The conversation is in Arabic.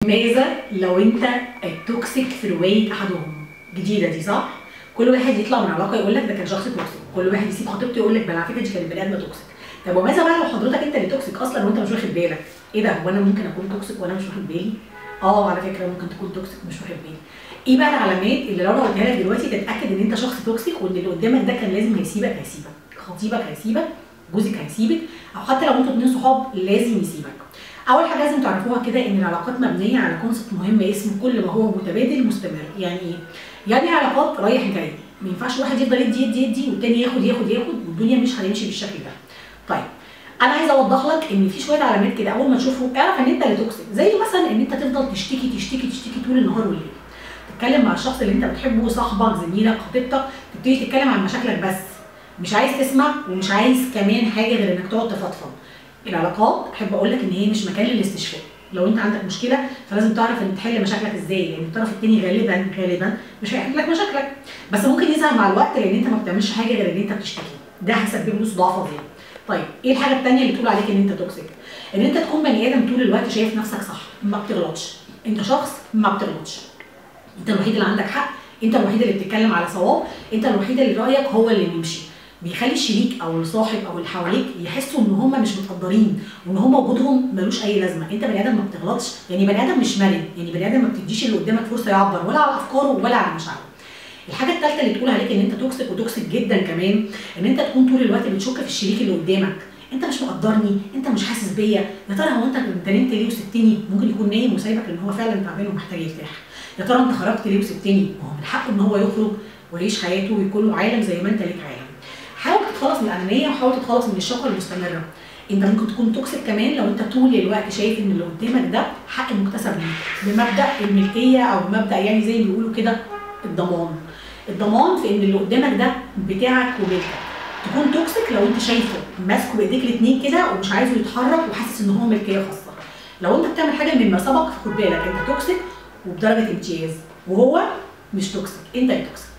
ماذا لو انت التوكسيك في روايه احدهم؟ جديده دي صح؟ كل واحد يطلع من علاقه يقول لك ده كان شخص توكسيك، كل واحد يسيب خطيبته يقول لك على فكره دي كانت بني ادمه توكسيك. طب وماذا بقى لو حضرتك انت اللي توكسيك اصلا وانت مش واخد بالك؟ ايه ده، هو انا ممكن اكون توكسيك وانا مش واخد بالي؟ على فكره ممكن تكون توكسيك مش واخد بالي. ايه بقى العلامات اللي لو انا قلتها لك دلوقتي تتاكد ان انت شخص توكسيك وان اللي قدامك ده كان لازم هيسيبك، خطيبك هيسيبك، جوزك هيسيبك، او حتى لو انتوا اتنين صحاب لازم يسيبك. اول حاجه لازم تعرفوها كده ان العلاقات مبنيه على كونسبت مهم اسمه كل ما هو متبادل مستمر. يعني ايه؟ يعني علاقات رايح جاي، ما ينفعش واحد يفضل يدي والتاني ياخد والدنيا مش هتمشي بالشكل ده. طيب انا عايزه اوضح لك ان في شويه علامات كده اول ما تشوفهم اعرف ان انت اللي توكسيك، زي مثلا ان انت تفضل تشتكي طول النهار والليل. تتكلم مع الشخص اللي انت بتحبه، صاحبك، زميلك، خطيبتك، تبتدي تتكلم عن مشاكلك بس مش عايز تسمع ومش عايز كمان حاجه غير انك تقعد تفضفض. العلاقات احب اقول لك ان هي مش مكان للاستشفاء. لو انت عندك مشكله فلازم تعرف ان تحل مشاكلك ازاي، لان الطرف الثاني غالبا مش هيحل لك مشاكلك، بس ممكن يظهر مع الوقت لان انت ما بتعملش حاجه غير ان انت بتشتكي، ده هيسبب له صداع فظيع. طيب ايه الحاجه الثانيه اللي تقول عليك ان انت توكسيك؟ ان انت تكون بني ادم طول الوقت شايف نفسك صح، ما بتغلطش، انت شخص ما بتغلطش، انت الوحيد اللي عندك حق، انت الوحيد اللي بتتكلم على صواب، انت الوحيد اللي رايك هو اللي بيمشي. بيخلي الشريك او الصاحب او اللي حواليك يحسوا ان هم مش متقدرين وان هم وجودهم ملوش اي لازمه. انت بني ادم ما بتغلطش، يعني بني ادم مش مرن، يعني بني ادم ما بتديش اللي قدامك فرصه يعبر ولا على افكاره ولا على مشاعره. الحاجه الثالثه اللي تقول عليك ان انت توكسيك وتوكسيك جدا كمان، ان انت تكون طول الوقت بتشك في الشريك اللي قدامك. انت مش مقدرني، انت مش حاسس بيا، يا ترى هو انت نمت ليه وسبتني؟ ممكن يكون نايم وسايبك لان هو فعلا تعبان ومحتاج يرتاح. يا ترى انت خرجت ليه وسبتني؟ ما هو من حقه ان هو يخرج ويعيش حياته ويكون له عالم زي ما انت ليك عالم. حاول تتخلص من الانانيه وحاول تتخلص من الشقه المستمره. انت ممكن تكون توكسيك كمان لو انت طول الوقت شايف ان اللي قدامك ده حق مكتسب ليك بمبدا الملكيه او بمبدا يعني زي ما بيقولوا كده الضمان في ان اللي قدامك ده بتاعك وملكك. تكون توكسيك لو انت شايفه ماسكه بايديك الاثنين كده ومش عايزه يتحرك وحاسس ان هو ملكيه خاصه. لو انت بتعمل حاجه مما سبق فخد بالك انت توكسيك وبدرجه امتياز، وهو مش توكسيك، انت اللي توكسيك.